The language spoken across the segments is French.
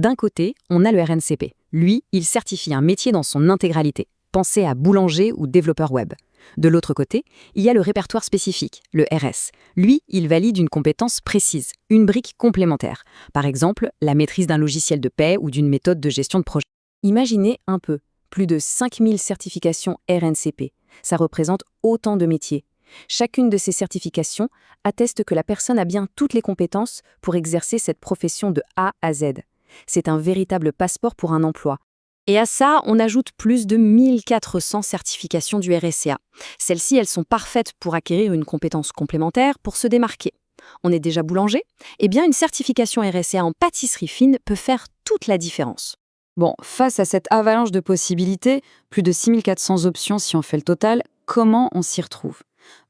D'un côté, on a le RNCP. Lui, il certifie un métier dans son intégralité. Pensez à boulanger ou développeur web. De l'autre côté, il y a le répertoire spécifique, le RS. Lui, il valide une compétence précise, une brique complémentaire. Par exemple, la maîtrise d'un logiciel de paie ou d'une méthode de gestion de projet. Imaginez un peu, plus de 5000 certifications RNCP. Ça représente autant de métiers. Chacune de ces certifications atteste que la personne a bien toutes les compétences pour exercer cette profession de A à Z. C'est un véritable passeport pour un emploi. Et à ça, on ajoute plus de 1400 certifications du RSCA. Celles-ci, elles sont parfaites pour acquérir une compétence complémentaire pour se démarquer. On est déjà boulanger? Eh bien, une certification RSCA en pâtisserie fine peut faire toute la différence. Bon, face à cette avalanche de possibilités, plus de 6400 options si on fait le total, comment on s'y retrouve?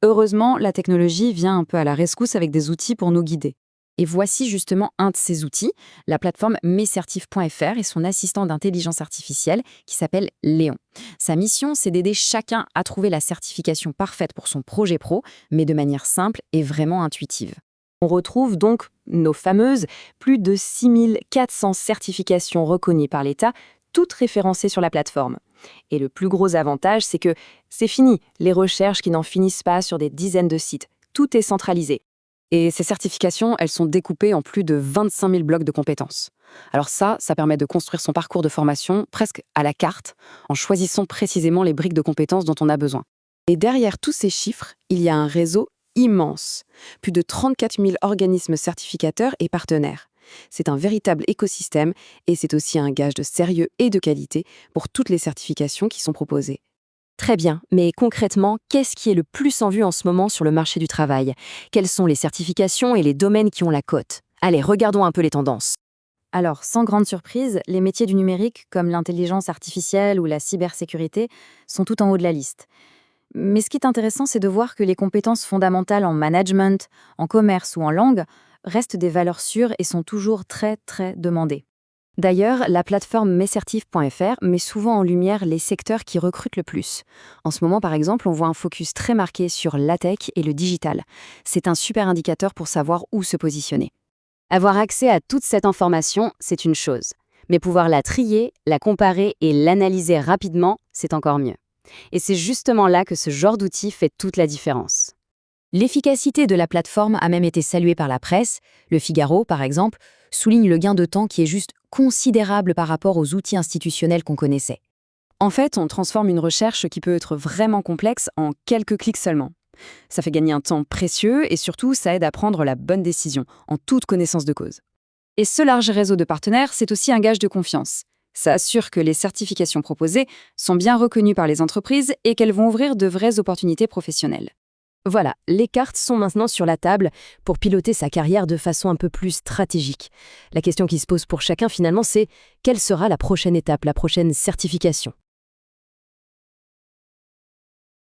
Heureusement, la technologie vient un peu à la rescousse avec des outils pour nous guider. Et voici justement un de ces outils, la plateforme mescertif.fr et son assistant d'intelligence artificielle qui s'appelle Léon. Sa mission, c'est d'aider chacun à trouver la certification parfaite pour son projet pro, mais de manière simple et vraiment intuitive. On retrouve donc nos fameuses plus de 6400 certifications reconnues par l'État, toutes référencées sur la plateforme. Et le plus gros avantage, c'est que c'est fini, les recherches qui n'en finissent pas sur des dizaines de sites. Tout est centralisé. Et ces certifications, elles sont découpées en plus de 25 000 blocs de compétences. Alors ça permet de construire son parcours de formation presque à la carte, en choisissant précisément les briques de compétences dont on a besoin. Et derrière tous ces chiffres, il y a un réseau immense. Plus de 34 000 organismes certificateurs et partenaires. C'est un véritable écosystème et c'est aussi un gage de sérieux et de qualité pour toutes les certifications qui sont proposées. Très bien, mais concrètement, qu'est-ce qui est le plus en vue en ce moment sur le marché du travail? Quelles sont les certifications et les domaines qui ont la cote? Allez, regardons un peu les tendances. Alors, sans grande surprise, les métiers du numérique, comme l'intelligence artificielle ou la cybersécurité, sont tout en haut de la liste. Mais ce qui est intéressant, c'est de voir que les compétences fondamentales en management, en commerce ou en langue restent des valeurs sûres et sont toujours très, très demandées. D'ailleurs, la plateforme mescertif.fr met souvent en lumière les secteurs qui recrutent le plus. En ce moment, par exemple, on voit un focus très marqué sur la tech et le digital. C'est un super indicateur pour savoir où se positionner. Avoir accès à toute cette information, c'est une chose. Mais pouvoir la trier, la comparer et l'analyser rapidement, c'est encore mieux. Et c'est justement là que ce genre d'outil fait toute la différence. L'efficacité de la plateforme a même été saluée par la presse. Le Figaro, par exemple, souligne le gain de temps qui est juste considérable par rapport aux outils institutionnels qu'on connaissait. En fait, on transforme une recherche qui peut être vraiment complexe en quelques clics seulement. Ça fait gagner un temps précieux et surtout, ça aide à prendre la bonne décision, en toute connaissance de cause. Et ce large réseau de partenaires, c'est aussi un gage de confiance. Ça assure que les certifications proposées sont bien reconnues par les entreprises et qu'elles vont ouvrir de vraies opportunités professionnelles. Voilà, les cartes sont maintenant sur la table pour piloter sa carrière de façon un peu plus stratégique. La question qui se pose pour chacun finalement, c'est quelle sera la prochaine étape, la prochaine certification?